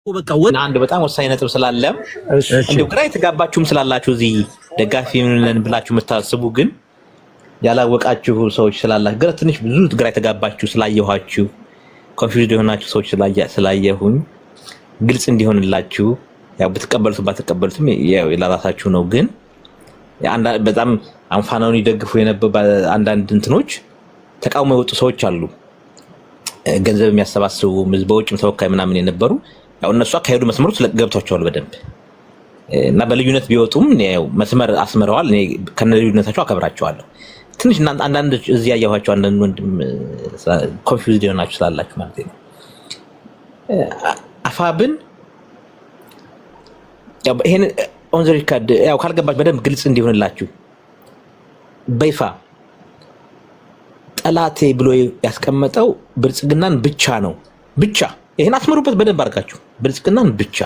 በቃ አንድ በጣም ወሳኝ ነጥብ ስላለ እንደው ግራ የተጋባችሁም ስላላችሁ እዚህ ደጋፊ ምን ብላችሁ መታሰቡ ግን ያላወቃችሁ ሰዎች ስላላችሁ ግራ ትንሽ ብዙ ግራ የተጋባችሁ ስላየኋችሁ ኮንፊውዝድ የሆናችሁ ሰዎች ስላየሁኝ ግልጽ እንዲሆንላችሁ ያው በተቀበሉት ባተቀበሉትም ያው ለራሳችሁ ነው ግን በጣም አንፋናውን ይደግፉ የነበሩ አንዳንድ እንትኖች ተቃውሞ የወጡ ሰዎች አሉ ገንዘብ የሚያሰባስቡ በውጭም ተወካይ ምናምን የነበሩ ያው እነሱ አካሄዱ መስመሩ ገብቷቸዋል በደንብ እና በልዩነት ቢወጡም ያው መስመር አስመረዋል እኔ ከነልዩነታቸው አከብራቸዋለሁ ትንሽ እና አንዳንድ እዚህ ያያዋቸው አንዳንድ ወንድም ኮንፊውዝድ የሆናችሁ ስላላችሁ ማለት ነው አፋብን ያው ይሄን ኦን ዘ ሪካርድ ያው ካልገባችሁ በደንብ ግልጽ እንዲሆንላችሁ በይፋ ጠላቴ ብሎ ያስቀመጠው ብልጽግናን ብቻ ነው ብቻ ይሄን አስመሩበት በደንብ አርጋችሁ ብልጽግናን ብቻ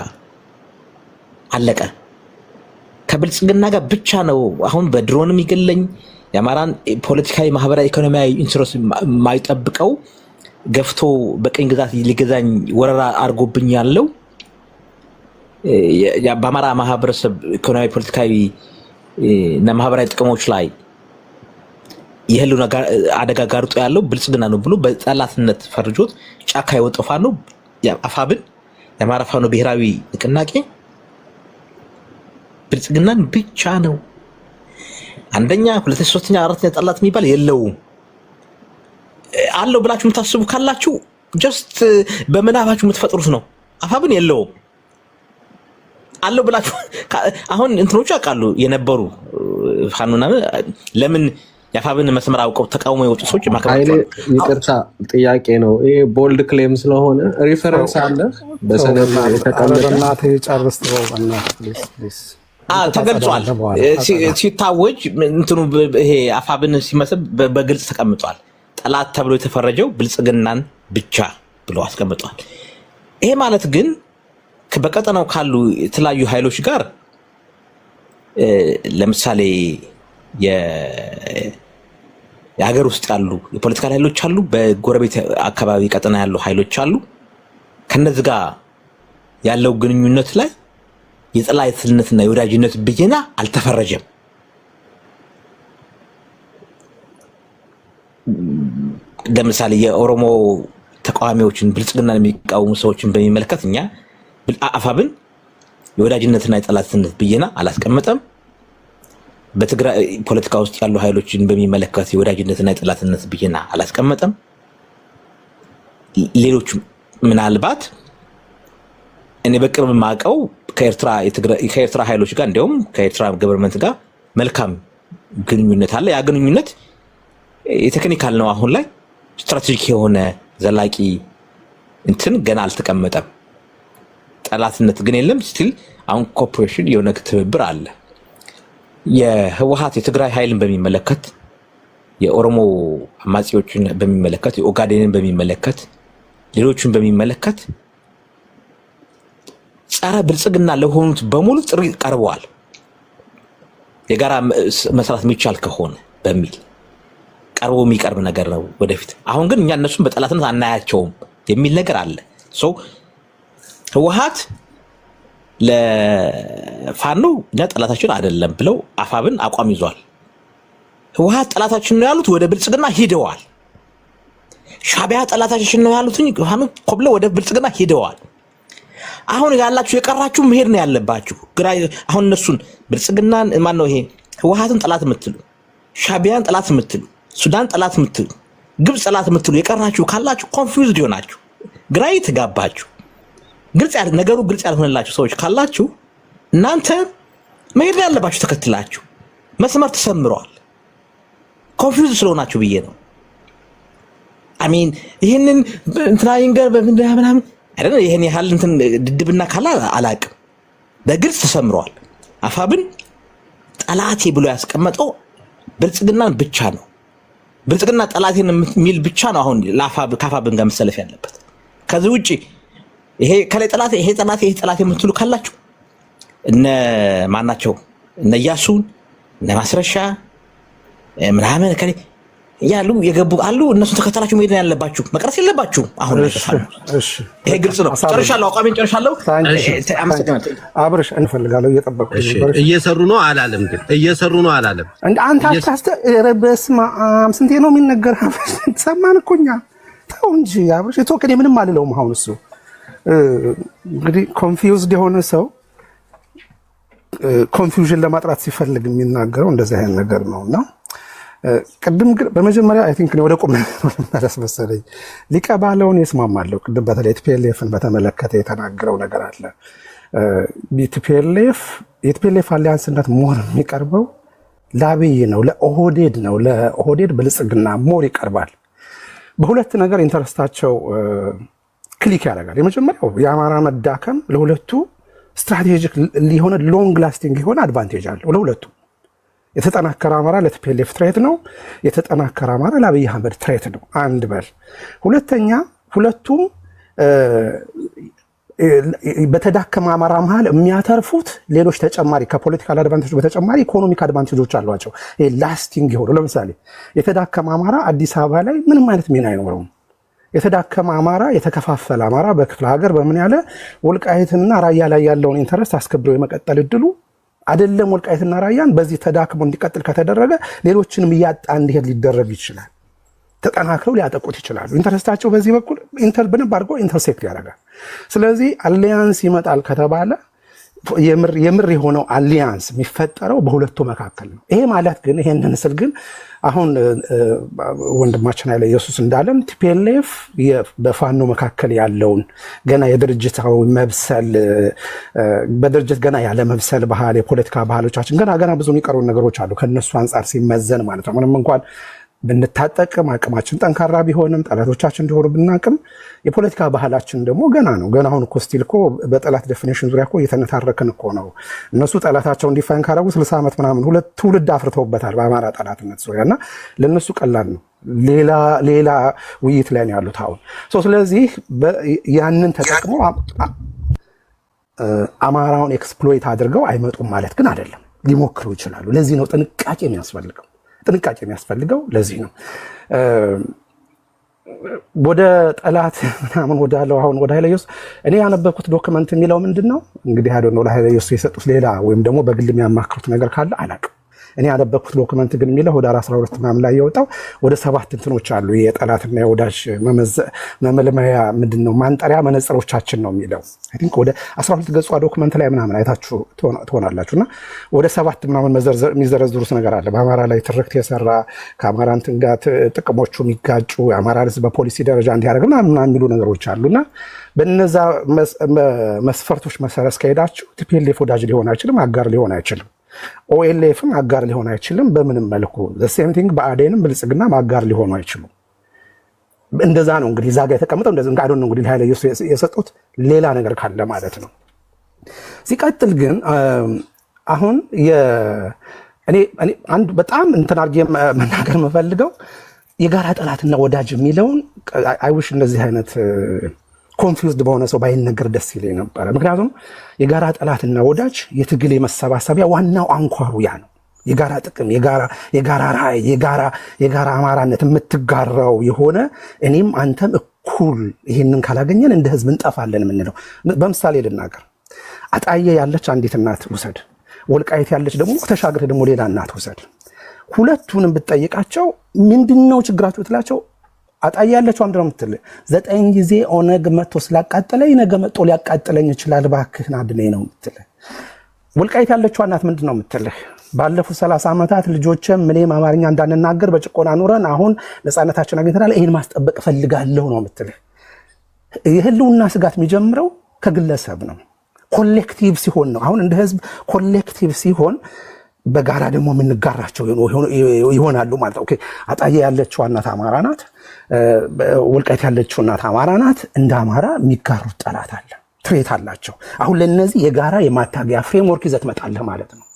አለቀ ከብልጽግና ጋር ብቻ ነው አሁን በድሮንም ይገለኝ የአማራን ፖለቲካዊ ማህበራዊ ኢኮኖሚያዊ ኢንትረስት ማይጠብቀው ገፍቶ በቀኝ ግዛት ሊገዛኝ ወረራ አርጎብኝ ያለው በአማራ ማህበረሰብ ኢኮኖሚያዊ ፖለቲካዊ እና ማህበራዊ ጥቅሞች ላይ የህልውና አደጋ ጋርጦ ያለው ብልጽግና ነው ብሎ በጠላትነት ፈርጆት ጫካ የወጣው ፋኖ አፋብን የአማራ ፋኖ ብሔራዊ ንቅናቄ ብልጽግናን ብቻ ነው አንደኛ ሁለተኛ ሶስተኛ አራተኛ ጠላት የሚባል የለውም አለው ብላችሁ የምታስቡ ካላችሁ ጀስት በመናባችሁ የምትፈጥሩት ነው አፋብን የለውም አለው ብላችሁ አሁን እንትኖቹ ያውቃሉ የነበሩ ፋኖና ለምን ያፋብን መስመር አውቀው ተቃውሞ የወጡ ሰዎች ማከማቸው ይቅርታ ጥያቄ ነው ይሄ ቦልድ ክሌም ስለሆነ ሪፈረንስ አለ በሰነድ የተቀመጠና ተጨርስ ተባባልና ፕሊዝ ተገልጿል ሲታወጅ እንትኑ ይሄ አፋብን ሲመስል በግልጽ ተቀምጧል ጠላት ተብሎ የተፈረጀው ብልጽግናን ብቻ ብሎ አስቀምጧል ይሄ ማለት ግን በቀጠናው ካሉ የተለያዩ ኃይሎች ጋር ለምሳሌ የሀገር ውስጥ ያሉ የፖለቲካ ኃይሎች አሉ በጎረቤት አካባቢ ቀጠና ያሉ ኃይሎች አሉ ከነዚህ ጋር ያለው ግንኙነት ላይ የጠላትነትና የወዳጅነት ብየና አልተፈረጀም ለምሳሌ የኦሮሞ ተቃዋሚዎችን ብልጽግናን የሚቃወሙ ሰዎችን በሚመለከት እኛ አፋብን የወዳጅነትና የጠላትነት ብየና አላስቀመጠም በትግራይ ፖለቲካ ውስጥ ያሉ ኃይሎችን በሚመለከት የወዳጅነትና የጠላትነት ብየና አላስቀመጠም ሌሎች ምናልባት እኔ በቅርብ ማቀው ከኤርትራ ኃይሎች ጋር እንደውም ከኤርትራ ገቨርንመንት ጋር መልካም ግንኙነት አለ ያ ግንኙነት የቴክኒካል ነው አሁን ላይ ስትራቴጂክ የሆነ ዘላቂ እንትን ገና አልተቀመጠም ጠላትነት ግን የለም ስቲል አሁን ኮኦፕሬሽን የሆነ ትብብር አለ የህወሓት የትግራይ ኃይልን በሚመለከት የኦሮሞ አማጺዎችን በሚመለከት የኦጋዴንን በሚመለከት ሌሎችን በሚመለከት ጸረ ብልጽግና ለሆኑት በሙሉ ጥሪ ቀርበዋል የጋራ መስራት የሚቻል ከሆነ በሚል ቀርቦ የሚቀርብ ነገር ነው ወደፊት አሁን ግን እኛ እነሱን በጠላትነት አናያቸውም የሚል ነገር አለ ህወሓት ለፋኖ ጠላታችን አይደለም ብለው አፋብን አቋም ይዟል ህወሓት ጠላታችን ነው ያሉት ወደ ብልጽግና ሄደዋል ሻዕቢያ ጠላታችን ነው ያሉት ፋኖ ኮብለ ወደ ብልጽግና ሄደዋል አሁን ያላችሁ የቀራችሁ መሄድ ነው ያለባችሁ አሁን እነሱን ብልጽግናን ማን ነው ይሄ ህወሓትን ጠላት የምትሉ ሻዕቢያን ጠላት የምትሉ ሱዳን ጠላት የምትሉ ግብጽ ጠላት የምትሉ የቀራችሁ ካላችሁ ኮንፊውዝድ ይሆናችሁ ግራ የተጋባችሁ ነገሩ ግልጽ ያልሆነላችሁ ሰዎች ካላችሁ እናንተ መሄድ ያለባችሁ ተከትላችሁ መስመር ተሰምሯል ኮንፊውዝ ስለሆናችሁ ብዬ ነው አሜን ይሄንን እንትናይንገር በምንድነው አይደል ይሄን ያህል እንትን ድድብና ካላ አላቅም በግልጽ ተሰምሯል አፋብን ጠላቴ ብሎ ያስቀመጠው ብልጽግናን ብቻ ነው ብልጽግና ጠላቴን የሚል ብቻ ነው አሁን ከአፋብን ጋር መሰለፍ ያለበት ከዚህ ውጪ ይሄ ከላይ ጠላቴ ይሄ ጠላቴ የምትሉ ካላችሁ እነ ማናቸው እነ ያሱን እነ ማስረሻ ምናምን ከላይ ያሉ የገቡ አሉ። እነሱን ተከተላችሁ መሄድ ያለባችሁ መቅረስ የለባችሁ። አሁን ይሄ ግልጽ ነው። ጨርሻለሁ። አቋሜን ጨርሻለሁ። አብርሽ እንፈልጋለሁ። እየጠበቅኩ እየሰሩ ነው አላለም። ግን እየሰሩ ነው አላለም። አንተ በስመ አብ ስንቴ ነው የሚነገር? ሰማን እኮ እኛ። ተው እንጂ አብርሽ። እኔ ምንም አልለውም። አሁን እሱ እንግዲህ ኮንፊውዝድ የሆነ ሰው ኮንፊውዥን ለማጥራት ሲፈልግ የሚናገረው እንደዚህ አይነት ነገር ነውና ቅድም ግን በመጀመሪያ አይ ቲንክ ወደ ቁም ነገር መሰለኝ ሊቀ ባለውን ይስማማለሁ። ቅድም በተለይ ቲፒኤልኤፍን በተመለከተ የተናገረው ነገር አለ። የቲፒኤልኤፍ አሊያንስነት ሞር የሚቀርበው ለአብይ ነው፣ ለኦህዴድ ነው። ለኦህዴድ ብልጽግና ሞር ይቀርባል። በሁለት ነገር ኢንተረስታቸው ክሊክ ያደርጋል። የመጀመሪያው የአማራ መዳከም ለሁለቱ ስትራቴጂክ ሊሆነ ሎንግ ላስቲንግ የሆነ አድቫንቴጅ አለው ለሁለቱ። የተጠናከረ አማራ ለቲፒኤልኤፍ ትሬት ነው፣ የተጠናከረ አማራ ለአብይ አህመድ ትሬት ነው። አንድ በል። ሁለተኛ ሁለቱም በተዳከመ አማራ መሀል የሚያተርፉት ሌሎች ተጨማሪ ከፖለቲካል አድቫንቴጆች በተጨማሪ ኢኮኖሚክ አድቫንቴጆች አሏቸው። ላስቲንግ የሆኑ ለምሳሌ የተዳከመ አማራ አዲስ አበባ ላይ ምንም አይነት ሚና አይኖረውም። የተዳከመ አማራ የተከፋፈለ አማራ በክፍለ ሀገር በምን ያለ ወልቃይትና ራያ ላይ ያለውን ኢንተረስት አስከብሮ የመቀጠል እድሉ አይደለም። ወልቃይትና ራያን በዚህ ተዳክሞ እንዲቀጥል ከተደረገ ሌሎችንም እያጣ እንዲሄድ ሊደረግ ይችላል። ተጠናክረው ሊያጠቁት ይችላሉ። ኢንተረስታቸው በዚህ በኩል በደንብ አድርጎ ኢንተርሴክት ያደርጋል። ስለዚህ አሊያንስ ይመጣል ከተባለ የምር የሆነው አሊያንስ የሚፈጠረው በሁለቱ መካከል ነው። ይሄ ማለት ግን ይሄንን ስል ግን አሁን ወንድማችን ኃይለ ኢየሱስ እንዳለን ቲፒኤልኤፍ በፋኖ መካከል ያለውን ገና የድርጅታዊ መብሰል በድርጅት ገና ያለ መብሰል ባህል የፖለቲካ ባህሎቻችን ገና ብዙ የሚቀሩ ነገሮች አሉ ከነሱ አንጻር ሲመዘን ማለት ነው። ምንም እንኳን ብንታጠቅም አቅማችን ጠንካራ ቢሆንም ጠላቶቻችን እንደሆኑ ብናቅም የፖለቲካ ባህላችን ደግሞ ገና ነው። ገና አሁን እኮ ስቲል እኮ በጠላት ዴፊኒሽን ዙሪያ እኮ እየተነታረክን እኮ ነው። እነሱ ጠላታቸውን ዲፋይን ካደረጉ 60 ዓመት ምናምን ሁለት ትውልድ አፍርተውበታል በአማራ ጠላትነት ዙሪያ እና ለእነሱ ቀላል ነው። ሌላ ውይይት ላይ ነው ያሉት አሁን። ስለዚህ ያንን ተጠቅሞ አማራውን ኤክስፕሎይት አድርገው አይመጡም ማለት ግን አይደለም። ሊሞክሩ ይችላሉ። ለዚህ ነው ጥንቃቄ የሚያስፈልገው ለዚህ ነው። ወደ ጠላት ምናምን ወዳለው አሁን ወደ ኃይለ ኢየሱስ እኔ ያነበብኩት ዶክመንት የሚለው ምንድን ነው እንግዲህ አይደል ነው ለኃይለ ኢየሱስ የሰጡት ሌላ ወይም ደግሞ በግል የሚያማክሩት ነገር ካለ አላውቅም። እኔ ያነበብኩት ዶክመንት ግን የሚለው ወደ 12 ምናምን ላይ የወጣው ወደ 7 እንትኖች አሉ የጠላትና የወዳጅ መመልመያ ምንድነው ማንጠሪያ መነጽሮቻችን ነው የሚለው። አይ ቲንክ ወደ 12 ገጿ ዶክመንት ላይ ምናምን አይታችሁ ትሆናላችሁና ወደ 7 ምናምን የሚዘረዝሩት ነገር አለ። በአማራ ላይ ትርክት የሰራ ከአማራ እንትን ጋር ጥቅሞቹ የሚጋጩ የአማራ ሕዝብ በፖሊሲ ደረጃ እንዲያደርግ ምናምን የሚሉ ነገሮች አሉና በነዛ መስፈርቶች መሰረት ከሄዳችሁ ቲፒኤልኤፍ ወዳጅ ሊሆን አይችልም፣ አጋር ሊሆን አይችልም። ኦኤልኤፍም አጋር ሊሆን አይችልም። በምንም መልኩ ሴም ቲንግ ብአዴንም ብልጽግና አጋር ሊሆኑ አይችሉም። እንደዛ ነው እንግዲህ እዛ ጋር የተቀመጠው እንደዚህ ጋር ነው እንግዲህ ኃይለ ኢየሱስ የሰጡት ሌላ ነገር ካለ ማለት ነው። ሲቀጥል ግን አሁን እኔ አንድ በጣም እንትን አድርጌ መናገር የምፈልገው የጋራ ጠላትና ወዳጅ የሚለውን አይውሽ እንደዚህ አይነት ኮንፊውዝድ በሆነ ሰው ባይነገር ደስ ይለኝ ነበረ። ምክንያቱም የጋራ ጠላትና ወዳጅ የትግል የመሰባሰቢያ ዋናው አንኳሩ ያ ነው። የጋራ ጥቅም፣ የጋራ ራዕይ፣ የጋራ አማራነት የምትጋራው የሆነ እኔም አንተም እኩል ይህንን ካላገኘን እንደ ህዝብ እንጠፋለን የምንለው። በምሳሌ ልናገር። አጣዬ ያለች አንዲት እናት ውሰድ፣ ወልቃይት ያለች ደግሞ ተሻግረ ደግሞ ሌላ እናት ውሰድ። ሁለቱንም ብትጠይቃቸው ምንድነው ችግራችሁ ትላቸው አጣዬ ያለችው አንድ ነው የምትል 9 ጊዜ ኦነግ መጥቶ ስላቃጠለኝ ነገ መጥቶ ሊያቃጥለኝ ይችላል እባክህን አድነኝ ነው የምትል። ወልቃይት ያለችው እናት ምንድን ነው የምትልህ? ባለፉት 30 ዓመታት ልጆችም እኔም አማርኛ እንዳንናገር በጭቆና ኑረን አሁን ነፃነታችን አግኝተናል፣ ይሄን ማስጠበቅ እፈልጋለሁ ነው የምትልህ። የህልውና ስጋት የሚጀምረው ከግለሰብ ነው። ኮሌክቲቭ ሲሆን ነው። አሁን እንደ ህዝብ ኮሌክቲቭ ሲሆን በጋራ ደግሞ የምንጋራቸው ይሆናሉ ማለት ነው። ኦኬ አጣዬ ያለችው እናት አማራ ናት፣ ወልቃይት ያለችው እናት አማራ ናት። እንደ አማራ የሚጋሩት ጠላት አለ፣ ትሬት አላቸው። አሁን ለነዚህ የጋራ የማታገያ ፍሬምወርክ ይዘት መጣለህ ማለት ነው።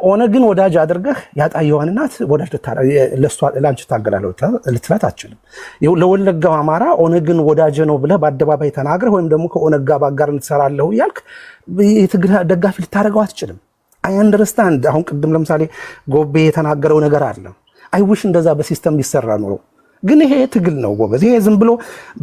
ኦነግን ወዳጅ አድርገህ ያጣየዋን እናት ወዳጅ ለአንቺ ታገላለሁ ልትላት አትችልም። ለወለጋው አማራ ኦነግን ወዳጅ ነው ብለህ በአደባባይ ተናግረህ ወይም ደግሞ ከኦነግ ጋር ባጋር ልትሰራለሁ እያልክ የትግራይ ደጋፊ ልታደርገው አትችልም። አይ አንደርስታንድ። አሁን ቅድም ለምሳሌ ጎቤ የተናገረው ነገር አለ። አይውሽ እንደዛ በሲስተም ሊሰራ ኖሮ። ግን ይሄ ትግል ነው ጎበዝ። ይሄ ዝም ብሎ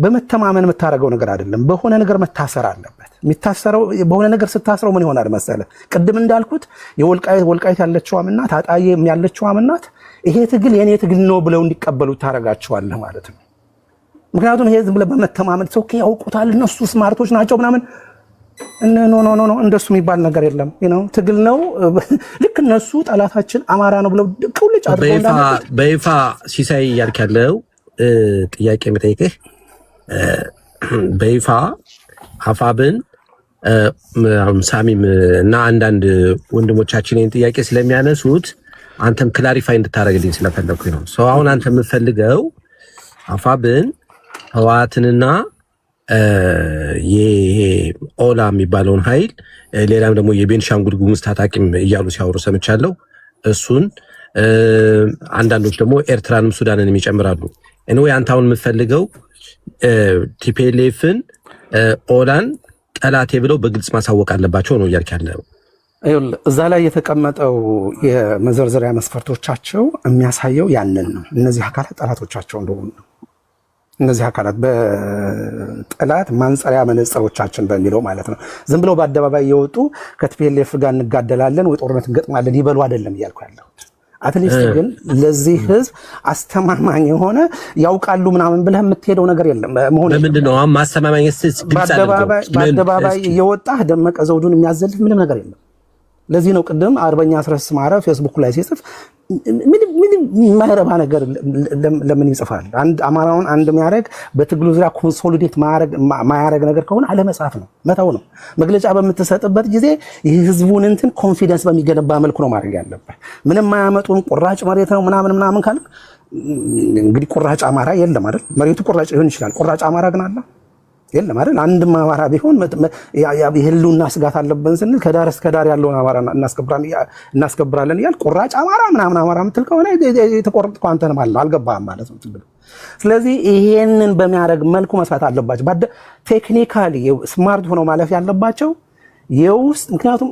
በመተማመን የምታደርገው ነገር አይደለም። በሆነ ነገር መታሰር አለበት። የሚታሰረው በሆነ ነገር ስታስረው ምን ይሆናል መሰለ? ቅድም እንዳልኩት የወልቃይት ያለችው እናት አጣዬ ያለችው እናት ይሄ ትግል የኔ ትግል ነው ብለው እንዲቀበሉ ታረጋቸዋለህ ማለት ነው። ምክንያቱም ይሄ ዝም ብሎ በመተማመን ሰው ያውቁታል እነሱ ስማርቶች ናቸው ምናምን ኖ እንደሱ የሚባል ነገር የለም። ትግል ነው። ልክ እነሱ ጠላታችን አማራ ነው ብለው ቁልጭ አድርገው በይፋ ሲሳይ እያልክ ያለው ጥያቄ የምጠይቅህ በይፋ አፋብን ሳሚም እና አንዳንድ ወንድሞቻችን ይህን ጥያቄ ስለሚያነሱት አንተም ክላሪፋይ እንድታደርግልኝ ስለፈለኩኝ ነው። ሰው አሁን አንተ የምትፈልገው አፋብን ህወሓትንና ይሄ ኦላ የሚባለውን ኃይል ሌላም ደግሞ የቤንሻንጉል ጉሙዝ ታጣቂም እያሉ ሲያወሩ ሰምቻለሁ። እሱን አንዳንዶች ደግሞ ኤርትራንም ሱዳንን ይጨምራሉ። እኔ አንተ አሁን የምትፈልገው ቲፒኤልኤፍን ኦላን ጠላቴ ብለው በግልጽ ማሳወቅ አለባቸው ነው እያልክ ያለው። እዛ ላይ የተቀመጠው የመዘርዘሪያ መስፈርቶቻቸው የሚያሳየው ያንን ነው። እነዚህ አካላት ጠላቶቻቸው እንደሆኑ ነው። እነዚህ አካላት በጠላት ማንጸሪያ መነጽሮቻችን በሚለው ማለት ነው። ዝም ብለው በአደባባይ የወጡ ከቲፒኤልኤፍ ጋር እንጋደላለን ወይ ጦርነት እንገጥማለን ይበሉ አይደለም እያልኩ ያለሁት። አትሊስት ግን ለዚህ ህዝብ አስተማማኝ የሆነ ያውቃሉ ምናምን ብለህ የምትሄደው ነገር የለም። ምንድን ነው ማስተማማኝ? በአደባባይ እየወጣህ ደመቀ ዘውዱን የሚያዘልፍ ምንም ነገር የለም። ለዚህ ነው ቅድም አርበኛ አስረስ ማረ ፌስቡክ ላይ ሲጽፍ ምንም የማይረባ ነገር ለምን ይጽፋል? አንድ አማራውን አንድ የሚያደርግ በትግሉ ዙሪያ ኮንሶሊዴት ማያረግ ነገር ከሆነ አለመጻፍ ነው፣ መተው ነው። መግለጫ በምትሰጥበት ጊዜ የህዝቡን እንትን ኮንፊደንስ በሚገነባ መልኩ ነው ማድረግ ያለበት። ምንም ማያመጡን ቁራጭ መሬት ነው ምናምን ካለ እንግዲህ ቁራጭ አማራ የለም አይደል? መሬቱ ቁራጭ ሊሆን ይችላል። ቁራጭ አማራ ግን አለ የለም አይደል? አንድም አማራ ቢሆን የህልውና ስጋት አለብን ስንል ከዳር እስከ ዳር ያለውን አማራ እናስከብራለን እያል ቁራጭ አማራ ምናምን አማራ የምትል ከሆነ የተቆረጥከው አንተ ነህ ማለት ነው። አልገባህም ማለት ነው ትግሉ። ስለዚህ ይሄንን በሚያደርግ መልኩ መስራት አለባቸው። ቴክኒካሊ ስማርት ሆነው ማለፍ ያለባቸው የውስጥ ምክንያቱም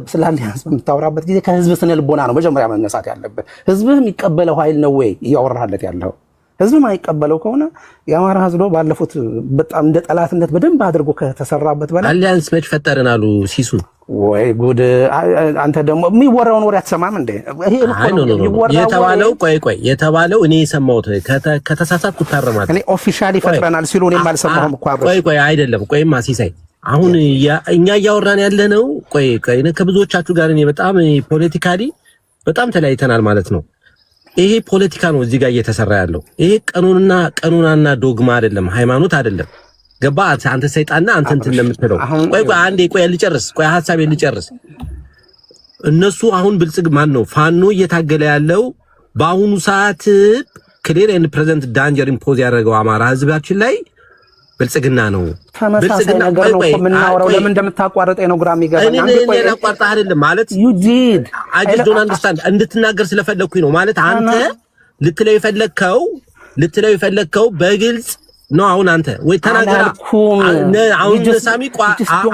ስለ አሊያንስ በምታወራበት ጊዜ ከህዝብ ስነ ልቦና ነው መጀመሪያ መነሳት ያለበት። ህዝብህ የሚቀበለው ኃይል ነው ወይ እያወራህለት ያለው? ህዝብ ማይቀበለው ከሆነ የአማራ ህዝብ ባለፉት በጣም እንደ ጠላትነት በደንብ አድርጎ ከተሰራበት በላይ አሊያንስ መች ፈጠርን አሉ ሲሱ። ወይ ጉድ! አንተ ደግሞ የሚወራውን ወሬ አትሰማም እንዴ? የተባለው ቆይ የተባለው እኔ የሰማሁት ከተሳሳትኩ ታረማለህ። እኔ ኦፊሻሊ ፈጥረናል ሲሉ እኔም አልሰማሁም እኮ አብረሽ። ቆይ አይደለም፣ ቆይማ ሲሳይ አሁን እኛ እያወራን ያለ ነው። ቆይ ከብዙዎቻችሁ ጋር እኔ በጣም ፖለቲካሊ በጣም ተለያይተናል ማለት ነው። ይሄ ፖለቲካ ነው እዚህ ጋር እየተሰራ ያለው። ይሄ ቀኑናና ዶግማ አይደለም፣ ሃይማኖት አይደለም። ገባ? አንተ ሰይጣንና አንተ እንትን ለምትለው ቆይ ልጨርስ። ሐሳቤን ልጨርስ። እነሱ አሁን ማን ነው ፋኖ እየታገለ ያለው በአሁኑ ሰዓት ክሊር ኤንድ ፕሬዘንት ዳንጀር ኢምፖዝ ያደረገው አማራ ህዝባችን ላይ ብልጽግና ነው። ተመሳሳይ ነገር ነው የምናወራው። ለምን እንደምታቋርጠኝ ነው ግራ የሚገባኝ። እኔ ላቋርጥ አይደለም ማለት you did I just don't understand እንድትናገር ስለፈለኩኝ ነው ማለት አንተ ልትለው የፈለከው በግልጽ ነው። አሁን አንተ ወይ ተናገር። አሁን ሳሚ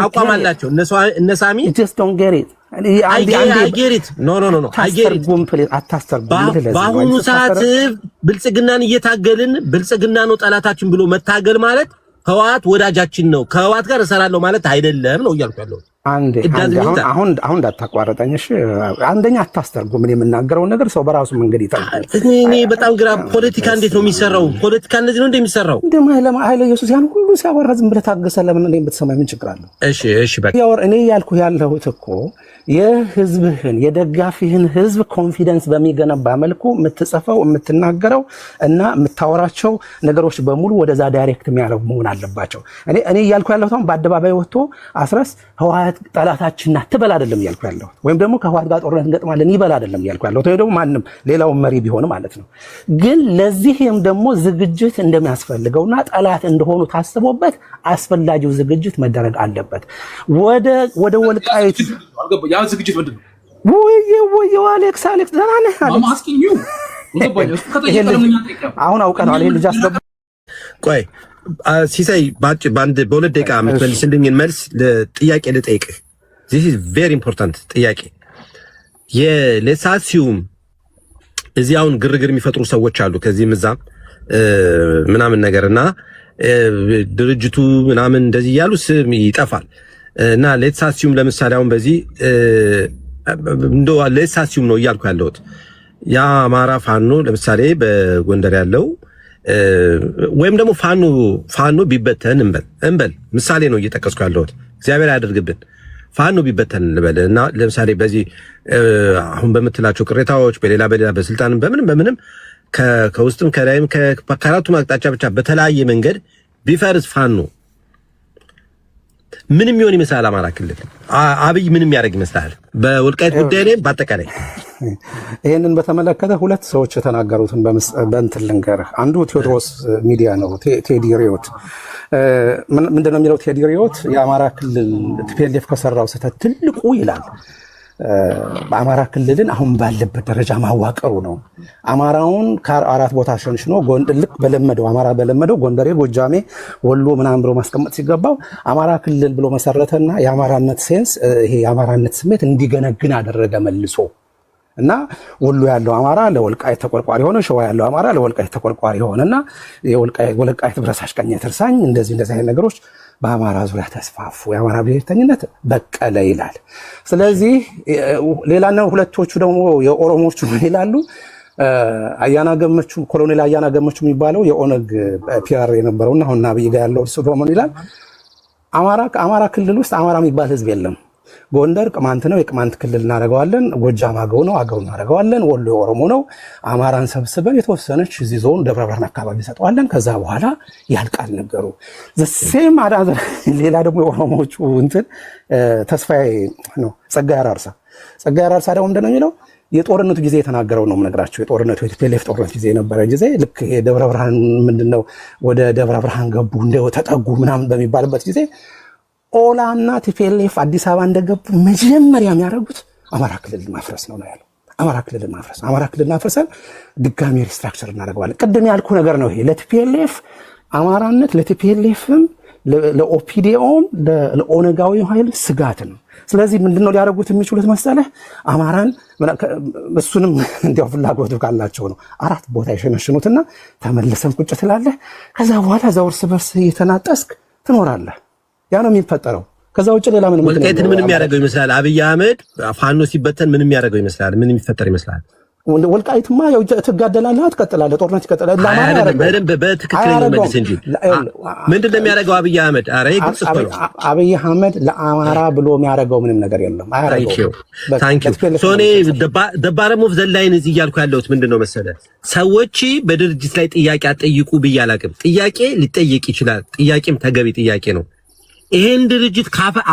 አቋም አላቸው እነ ሳሚ just don't get it I get it no I get it አታስተርጉም። በአሁኑ ሰዓት ብልጽግናን እየታገልን ብልጽግና ነው ጠላታችን ብሎ መታገል ማለት ህወሓት ወዳጃችን ነው ከህወሓት ጋር እሰራለሁ ማለት አይደለም ነው እያልኩ ያለው። አሁን እንዳታቋርጠኝ እሺ። አንደኛ አታስተርጉም። ምን የምናገረው ነገር ሰው በራሱ መንገድ ይጠይቃል። እኔ በጣም ግራ ፖለቲካ እንዴት ነው የሚሰራው? ፖለቲካ እንደዚህ ነው እንደሚሰራው ኃይለ ኢየሱስ ያን ሁሉ ሲያወራ ዝም ብለህ ታገሰ። ለምን እኔ ብትሰማኝ ምን ችግር አለው? እሺ በቃ እኔ ያልኩህ ያለሁት እኮ የህዝብህን የደጋፊህን ህዝብ ኮንፊደንስ በሚገነባ መልኩ የምትጽፈው የምትናገረው እና የምታወራቸው ነገሮች በሙሉ ወደዛ ዳይሬክት የሚያደርጉ መሆን አለባቸው። እኔ እያልኩ ያለሁት አሁን በአደባባይ ወጥቶ አስረስ ህወሓት ጠላታችን ናት ትበል አይደለም እያልኩ ያለሁት፣ ወይም ደግሞ ከህወሓት ጋር ጦርነት እንገጥማለን ይበል አይደለም እያልኩ ያለሁት፣ ወይ ደግሞ ማንም ሌላው መሪ ቢሆን ማለት ነው። ግን ለዚህም ደግሞ ዝግጅት እንደሚያስፈልገውና ጠላት እንደሆኑ ታስቦበት አስፈላጊው ዝግጅት መደረግ አለበት። ወደ ወልቃይት ያ ዝግጅት ምንድን ነው? ወይ አሌክስ ደህና ነህ? አሁን አውቀናል። ይሄን ልጅ አስገባ። ቆይ ሲሳይ በሁለት ደቂቃ የምትመልስልኝን መልስ ጥያቄ ልጠይቅህ። this is very important ጥያቄ። የሌሳሲዩም እዚህ አሁን ግርግር የሚፈጥሩ ሰዎች አሉ ከዚህም እዛም ምናምን ነገርና ድርጅቱ ምናምን እንደዚህ ያሉ ስም ይጠፋል እና ሌትስ አሲዩም ለምሳሌ አሁን በዚህ እንደው ሌትስ አሲዩም ነው እያልኩ ያለሁት የአማራ ፋኖ ለምሳሌ በጎንደር ያለው ወይም ደግሞ ፋኖ ቢበተን እንበል ምሳሌ ነው እየጠቀስኩ ያለሁት እግዚአብሔር ያደርግብን ፋኖ ቢበተን እንበል እና ለምሳሌ በዚህ አሁን በምትላቸው ቅሬታዎች በሌላ በስልጣንም በምንም ከውስጥም ከላይም ከአራቱም አቅጣጫ ብቻ በተለያየ መንገድ ቢፈርስ ፋኖ ምንም ይሆን ይመስላል አማራ ክልል አብይ ምንም ያደርግ ይመስላል በወልቃይት ጉዳይ ላይ በአጠቃላይ ይሄንን በተመለከተ ሁለት ሰዎች የተናገሩትን በእንትን ልንገርህ አንዱ ቴዎድሮስ ሚዲያ ነው ቴዲ ሪዮት ምንድነው የሚለው ቴዲ ሪዮት የአማራ ክልል ቲፒኤልኤፍ ከሰራው ስህተት ትልቁ ይላል በአማራ ክልልን አሁን ባለበት ደረጃ ማዋቀሩ ነው አማራውን ከአራት ቦታ ሸንሽኖ ልክ በለመደው አማራ በለመደው ጎንደሬ ጎጃሜ ወሎ ምናምን ብሎ ማስቀመጥ ሲገባው አማራ ክልል ብሎ መሰረተና የአማራነት ሴንስ ይሄ የአማራነት ስሜት እንዲገነግን አደረገ መልሶ እና ወሎ ያለው አማራ ለወልቃይት ተቆርቋሪ ሆነ ሸዋ ያለው አማራ ለወልቃይት ተቆርቋሪ ሆነና የወልቃይት ብረሳሽ ቀኝ ተርሳኝ እንደዚህ አይነት ነገሮች በአማራ ዙሪያ ተስፋፉ የአማራ ብሔርተኝነት በቀለ ይላል ስለዚህ ሌላኛው ሁለቶቹ ደግሞ የኦሮሞቹ ይላሉ አያና ገመቹ ኮሎኔል አያና ገመቹ የሚባለው የኦነግ ፒአር የነበረውና አሁን አብይ ጋር ያለው እሱ ደግሞ ይላል አማራ ክልል ውስጥ አማራ የሚባል ህዝብ የለም ጎንደር ቅማንት ነው የቅማንት ክልል እናደርገዋለን ጎጃም አገው ነው አገው እናደርገዋለን ወሎ ኦሮሞ ነው አማራን ሰብስበን የተወሰነች እዚህ ዞን ደብረ ብርሃን አካባቢ ሰጠዋለን ከዛ በኋላ ያልቃል ነገሩ ዘሴም አዳዘ ሌላ ደግሞ የኦሮሞቹ እንትን ተስፋዬ ነው ጸጋዬ አራርሳ ደግሞ እንደነው የሚለው የጦርነቱ ጊዜ የተናገረው ነው የምነግራቸው የጦርነቱ የቲፒኤልኤፍ ጦርነት ጊዜ የነበረ ጊዜ ልክ ደብረ ብርሃን ምንድነው ወደ ደብረ ብርሃን ገቡ እንደው ተጠጉ ምናምን በሚባልበት ጊዜ ኦላና ቲፒኤልኤፍ አዲስ አበባ እንደገቡ መጀመሪያ የሚያደርጉት አማራ ክልል ማፍረስ ነው ያለው አማራ ክልል ማፍረስን ድጋሚ ሪስትራክቸር እናደርገዋለን ቅድም ያልኩ ነገር ነው ይሄ ለቲፒኤልኤፍ አማራነት ለቲፒኤልኤፍም ለኦፒዲኦም ለኦነጋዊ ኃይል ስጋት ነው ስለዚህ ምንድነው ሊያደርጉት የሚችሉት መሰለህ አማራን እሱንም እንዲያው ፍላጎቱ ካላቸው ነው አራት ቦታ ይሸነሽኑትና ተመልሰን ቁጭ ትላለህ ከዛ በኋላ ዘውርስ በርስ እየተናጠስክ ትኖራለህ ያ ነው የሚፈጠረው ከዛ ውጭ ሌላ ምንም ያደርገው ይመስላል አብይ አህመድ ፋኖ ሲበተን ምንም ያደርገው ይመስላል ምን የሚፈጠር ይመስላል ወልቃይትማ ያው ትጋደላለህ አትቀጥላለህ ጦርነት ይቀጥላል ለማን በደንብ በትክክለኛ መልስ እንጂ ምንድነው የሚያደርገው አብይ አህመድ አረ ግልጽ ነው አብይ አህመድ ለአማራ ብሎ የሚያደርገው ምንም ነገር የለም አያደርገው ታንኪዩ ሶኔ ደባረም ኦፍ ዘ ላይን እዚህ እያልኩ ያለሁት ምንድነው መሰለህ ሰዎች በድርጅት ላይ ጥያቄ አጠይቁ ብያላቅም ጥያቄ ሊጠየቅ ይችላል ጥያቄም ተገቢ ጥያቄ ነው ይሄን ድርጅት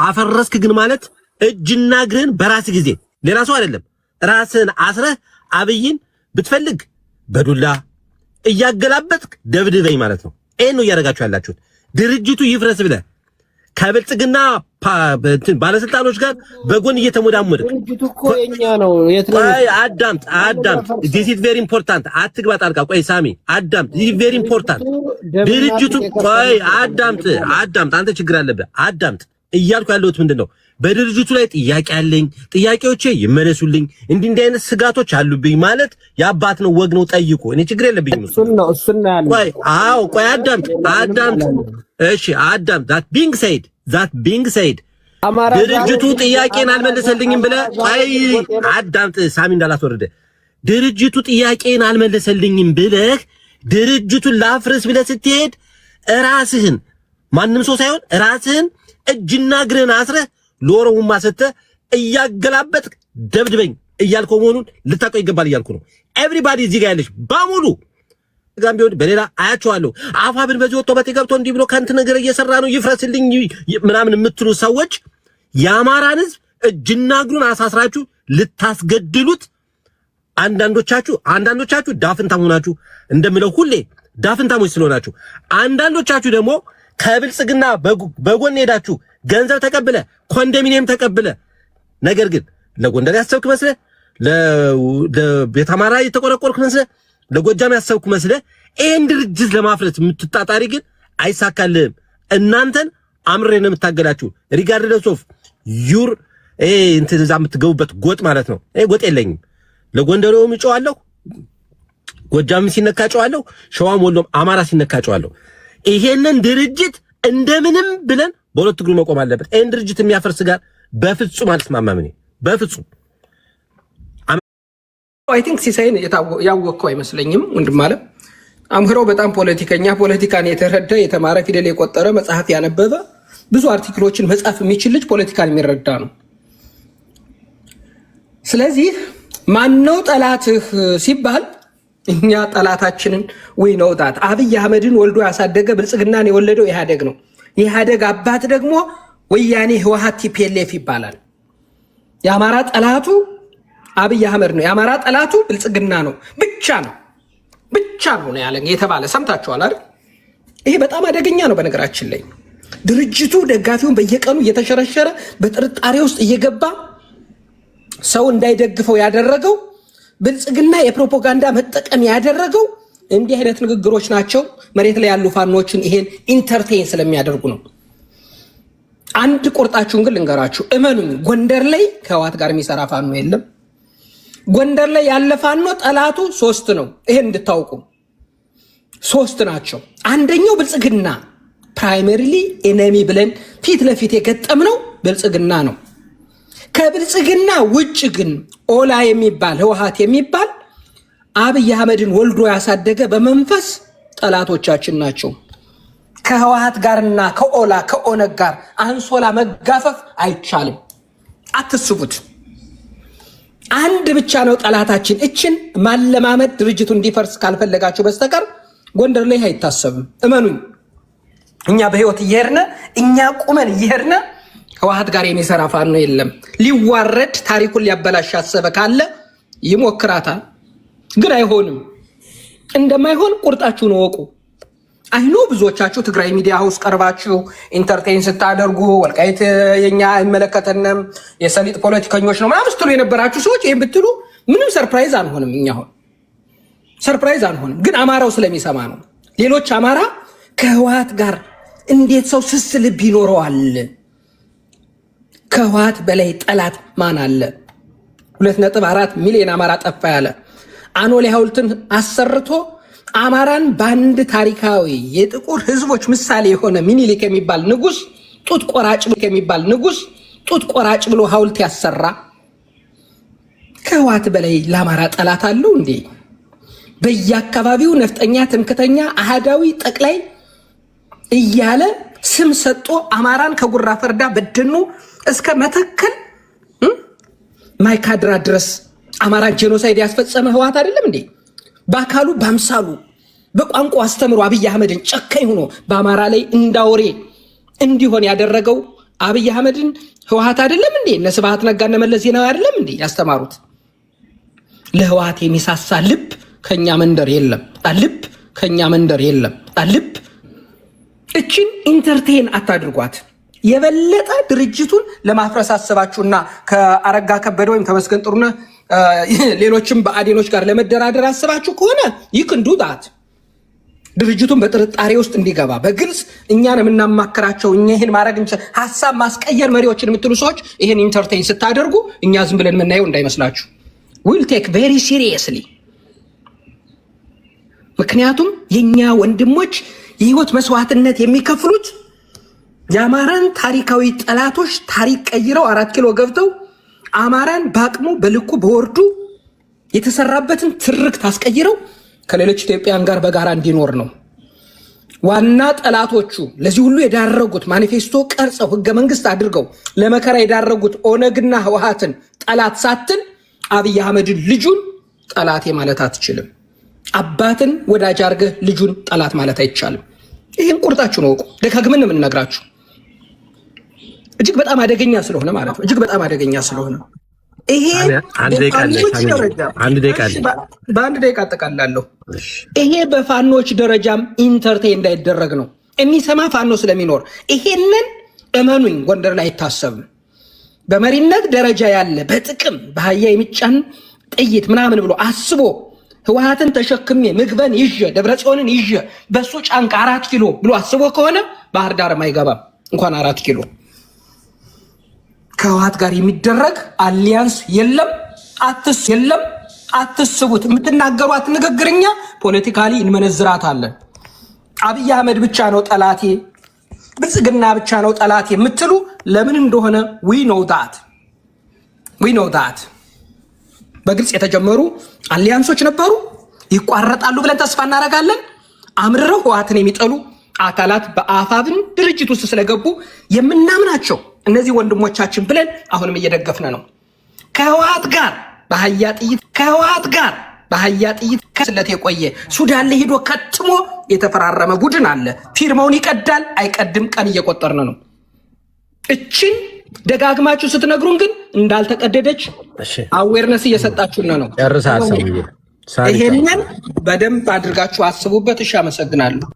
አፈረስክ ግን ማለት እጅና እግርን በራስ ጊዜ ሌላ ሰው አይደለም ራስን አስረህ አብይን ብትፈልግ በዱላ እያገላበጥክ ደብድበኝ ማለት ነው ይሄን ነው እያደረጋችሁ ያላችሁት ድርጅቱ ይፍረስ ብለህ ከብልጽግና ባለስልጣኖች ጋር በጎን እየተሞዳሞድክ ድርጅቱ እኮ የኛ ነው አዳምጥ this is very important አትግባ ጣልቃ ቆይ ሳሚ አዳምጥ this is very important ድርጅቱ ቆይ አዳምጥ አንተ ችግር አለብህ አዳምጥ እያልኩ ያለሁት ምንድነው በድርጅቱ ላይ ጥያቄ አለኝ ጥያቄዎቼ ይመለሱልኝ እንዲህ አይነት ስጋቶች አሉብኝ ማለት ያባት ነው ወግ ነው ጠይቁ እኔ ችግር የለብኝም እሱን ያለ ቆይ አዳምጥ እሺ አዳምጥ that being said ድርጅቱ ጥያቄን አልመለሰልኝም ብለህ አዳምጥ ሳሚ እንዳላስወርደ ድርጅቱ ጥያቄን አልመለሰልኝም ብለህ ድርጅቱን ላፍርስ ብለህ ስትሄድ ራስህን ማንም ሰው ሳይሆን ራስህን እጅና እግርህን አስረህ ለኦሮሞማ ሰተህ እያገላበጥክ ደብድበኝ እያልከው መሆኑን ልታውቀው ይገባል እያልኩ ነው ኤቭሪባዲ እዚህ ጋር ያለሽ በሙሉ ጋምቢውን በሌላ አያቸዋለሁ አፋብን በዚህ ወጥቶ በተገብቶ እንዲህ ብሎ ከንት ነገር እየሰራ ነው ይፍረስልኝ ምናምን የምትሉ ሰዎች የአማራን ህዝብ እጅና እግሩን አሳስራችሁ ልታስገድሉት አንዳንዶቻችሁ ዳፍንታም ሆናችሁ እንደምለው ሁሌ ዳፍንታሞች ስለሆናችሁ አንዳንዶቻችሁ ደግሞ ከብልጽግና በጎን ሄዳችሁ ገንዘብ ተቀብለ ኮንዶሚኒየም ተቀብለ ነገር ግን ለጎንደር ያሰብክ መስለ ለቤት አማራ የተቆረቆርክ መስለ ለጎጃም ያሰብክ መስለ ይሄን ድርጅት ለማፍረስ የምትጣጣሪ ግን አይሳካልህም እናንተን አምሬ ነው የምታገላችሁ ሪጋርድለስ ኦፍ ዩር እንትን እዛ የምትገቡበት ጎጥ ማለት ነው ጎጥ የለኝም ለጎንደሬው ምጮዋለሁ ጎጃም ሲነካጨዋለሁ፣ ሸዋም ወሎም አማራ ሲነካጨዋለሁ። ይሄንን ድርጅት እንደምንም ብለን በሁለት እግሩ መቆም አለበት። ይሄን ድርጅት የሚያፈርስ ጋር በፍጹም አልስማማም። እኔ በፍጹም አይ ቲንክ ሲሳይን ያወቅከው አይመስለኝም ወንድም አለ አምክረው በጣም ፖለቲካን የተረዳ የተማረ ፊደል የቆጠረ መጽሐፍ ያነበበ ብዙ አርቲክሎችን መጻፍ የሚችል ልጅ ፖለቲካን የሚረዳ ነው። ስለዚህ ማነው ጠላትህ ሲባል እኛ ጠላታችንን ወይ ነው ታት አብይ አህመድን ወልዶ ያሳደገ ብልጽግናን የወለደው ኢህአዴግ ነው። የኢህአዴግ አባት ደግሞ ወያኔ ህወሓት ቲፒኤልኤፍ ይባላል። የአማራ ጠላቱ አብይ አህመድ ነው። የአማራ ጠላቱ ብልጽግና ነው ብቻ ነው ያለን የተባለ ሰምታችኋል አይደል? ይሄ በጣም አደገኛ ነው። በነገራችን ላይ ድርጅቱ ደጋፊውን በየቀኑ እየተሸረሸረ በጥርጣሬ ውስጥ እየገባ ሰው እንዳይደግፈው ያደረገው ብልጽግና የፕሮፓጋንዳ መጠቀም ያደረገው እንዲህ አይነት ንግግሮች ናቸው። መሬት ላይ ያሉ ፋኖችን ይሄን ኢንተርቴይን ስለሚያደርጉ ነው። አንድ ቁርጣችሁን ግን ልንገራችሁ፣ እመኑኝ፣ ጎንደር ላይ ከህወሓት ጋር የሚሰራ ፋኖ የለም። ጎንደር ላይ ያለ ፋኖ ጠላቱ 3 ነው። ይሄን እንድታውቁ 3 ናቸው። አንደኛው ብልጽግና ፕራይመሪሊ ኤነሚ ብለን ፊት ለፊት የገጠምነው ብልጽግና ነው። ከብልጽግና ውጭ ግን ኦላ የሚባል ህወሓት የሚባል አብይ አህመድን ወልዶ ያሳደገ በመንፈስ ጠላቶቻችን ናቸው። ከህወሓት ጋርና ከኦላ ከኦነግ ጋር አንሶላ መጋፈፍ አይቻልም። አትስቡት። አንድ ብቻ ነው ጠላታችን። እችን ማለማመድ ድርጅቱ እንዲፈርስ ካልፈለጋችሁ በስተቀር ጎንደር ላይ አይታሰብም። እመኑኝ፣ እኛ በህይወት እየሄድን እኛ ቁመን እየሄድን ህወሓት ጋር የሚሰራ ፋኖ የለም። ሊዋረድ ታሪኩን ሊያበላሽ ያሰበ ካለ ይሞክራታል፣ ግን አይሆንም። እንደማይሆን ቁርጣችሁን ወቁ። አይኖ ብዙዎቻችሁ ትግራይ ሚዲያ ሃውስ ቀርባችሁ ኢንተርቴይን ስታደርጉ ወልቃይት የኛ አይመለከተንም የሰሊጥ ፖለቲከኞች ነው ምናምን ስትሉ የነበራችሁ ሰዎች ይሄን ብትሉ ምንም ሰርፕራይዝ አንሆንም። እኛ አሁን ሰርፕራይዝ አንሆንም፣ ግን አማራው ስለሚሰማ ነው። ሌሎች አማራ ከህወሓት ጋር እንዴት ሰው ስስ ልብ ይኖረዋል? ከህወሓት በላይ ጠላት ማን አለ? 2.4 ሚሊዮን አማራ ጠፋ ያለ አኖሌ ሐውልትን አሰርቶ አማራን በአንድ ታሪካዊ የጥቁር ህዝቦች ምሳሌ የሆነ ሚኒሊክ የሚባል ንጉስ ጡት ቆራጭ ብሎ ሐውልት ያሰራ ከህወሓት በላይ ለአማራ ጠላት አለው እንዴ? በየአካባቢው ነፍጠኛ፣ ትምክተኛ፣ አህዳዊ ጠቅላይ እያለ ስም ሰጦ አማራን ከጉራ ፈርዳ በደኑ እስከ መተከል ማይካድራ ድረስ አማራን ጄኖሳይድ ያስፈጸመ ህወሓት አይደለም እንዴ? በአካሉ በአምሳሉ በቋንቋ አስተምሮ አብይ አህመድን ጨካኝ ሆኖ በአማራ ላይ እንዳውሬ እንዲሆን ያደረገው አብይ አህመድን ህወሓት አይደለም እንዴ? እነ ስብሐት ነጋ እነ መለስ ዜናዊ አይደለም እንዴ ያስተማሩት? ለህወሓት የሚሳሳ ልብ ከኛ መንደር የለም። ልብ ከኛ መንደር የለም። ልብ እችን ኢንተርቴን አታድርጓት። የበለጠ ድርጅቱን ለማፍረስ አስባችሁና ከአረጋ ከበደ ወይም ተመስገን ጥሩነህ ሌሎችም በአዴኖች ጋር ለመደራደር አስባችሁ ከሆነ ይክንዱ ዳት ድርጅቱን በጥርጣሬ ውስጥ እንዲገባ በግልጽ እኛን የምናማክራቸው እኛ ይህን ማድረግ ሀሳብ ማስቀየር መሪዎችን የምትሉ ሰዎች ይህን ኢንተርቴይን ስታደርጉ እኛ ዝም ብለን የምናየው እንዳይመስላችሁ። ዊል ቴክ ቬሪ ሲሪየስሊ። ምክንያቱም የእኛ ወንድሞች የህይወት መስዋዕትነት የሚከፍሉት የአማራን ታሪካዊ ጠላቶች ታሪክ ቀይረው 4 ኪሎ ገብተው አማራን በአቅሙ በልኩ በወርዱ የተሰራበትን ትርክት አስቀይረው ከሌሎች ኢትዮጵያን ጋር በጋራ እንዲኖር ነው። ዋና ጠላቶቹ ለዚህ ሁሉ የዳረጉት ማኒፌስቶ ቀርጸው ህገ መንግስት አድርገው ለመከራ የዳረጉት ኦነግና ህወሓትን ጠላት ሳትል አብይ አህመድን ልጁን ጠላቴ ማለት አትችልም። አባትን ወዳጅ አድርገህ ልጁን ጠላት ማለት አይቻልም። ይህን ቁርጣችሁን ወቁ። ደጋግመን የምንነግራችሁ እጅግ በጣም አደገኛ ስለሆነ ማለት ነው። እጅግ በጣም አደገኛ ስለሆነ ይሄ በአንድ ደቂቃ አጠቃላለሁ። ይሄ በፋኖች ደረጃም ኢንተርቴይን እንዳይደረግ ነው። የሚሰማ ፋኖ ስለሚኖር ይሄንን እመኑኝ፣ ጎንደር ላይ አይታሰብም። በመሪነት ደረጃ ያለ በጥቅም በአህያ የሚጫን ጥይት ምናምን ብሎ አስቦ ህወሓትን ተሸክሜ ምግበን ይዤ ደብረጽዮንን ይዤ በሱ ጫንቃ 4 ኪሎ ብሎ አስቦ ከሆነ ባህር ዳርም አይገባም እንኳን 4 ኪሎ። ከህወሓት ጋር የሚደረግ አሊያንስ የለም፣ አትስቡት። የምትናገሯት ንግግርኛ ፖለቲካሊ እንመነዝራታለን። አብይ አህመድ ብቻ ነው ጠላቴ፣ ብልጽግና ብቻ ነው ጠላቴ የምትሉ ለምን እንደሆነ ዊ ኖው ዳት በግልጽ የተጀመሩ አሊያንሶች ነበሩ፣ ይቋረጣሉ ብለን ተስፋ እናደርጋለን። አምርረው ህወሓትን የሚጠሉ አካላት በአፋብን ድርጅት ውስጥ ስለገቡ የምናምናቸው እነዚህ ወንድሞቻችን ብለን አሁንም እየደገፍን ነው። ከህወሓት ጋር በአህያ ጥይት ከስለት የቆየ ሱዳን ላይ ሄዶ ከትሞ የተፈራረመ ቡድን አለ። ፊርማውን ይቀዳል አይቀድም ቀን እየቆጠርን ነው። እችን ደጋግማችሁ ስትነግሩን ግን እንዳልተቀደደች አዌርነስ እየሰጣችሁን ነው። ጨርሳ አሰሙ። ይሄንን በደንብ አድርጋችሁ አስቡበት። እሺ፣ አመሰግናለሁ።